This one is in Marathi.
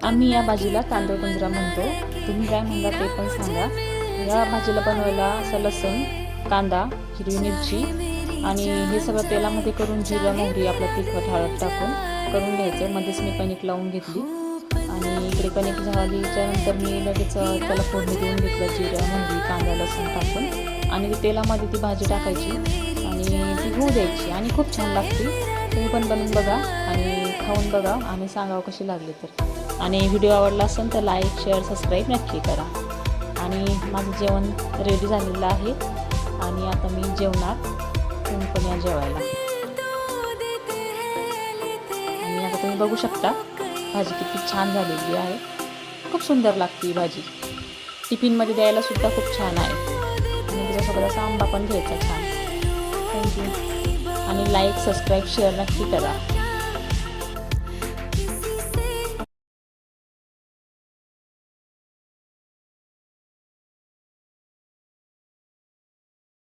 आम्ही या भाजीला तांदूळ पंजरा म्हणतो, तुम्ही काय म्हणता ते पण सांगा। या भाजीला बनवायला असं लसूण, कांदा, हिरवी मिरची आणि हे सगळं तेलामध्ये करून जिरं मोहरी आपलं तिखट हळद टाकून करून घ्यायचं। मध्येच मी कणिक लावून घेतली आणि इकडे कणिक झालीच्या नंतर मी लगेच त्याला फोडणी देऊन घेतलं जिरं मोहरी कांदा लसूण टाकून आणि तेलामध्ये ती भाजी टाकायची आणि ती होऊ द्यायची आणि खूप छान लागते। तुम्ही पण बनवून बघा आणि खाऊन बघा आणि सांगा कशी लागली तर। आणि व्हिडिओ आवडला असेल तर लाईक शेअर सबस्क्राईब नक्की करा। आणि माझं जेवण रेडी झालेलं आहे आणि आता मी जेवणार, तुम्ही पण या जेवायला। आणि आता तुम्ही बघू शकता भाजी किती छान झालेली आहे, खूप सुंदर लागते ही भाजी। टिफिनमध्ये द्यायला सुद्धा खूप छान आहे आणि त्याच्यासोबत असा आंबा पण घ्यायचा छान। थँक्यू आणि लाईक सबस्क्राईब शेअर नक्की करा।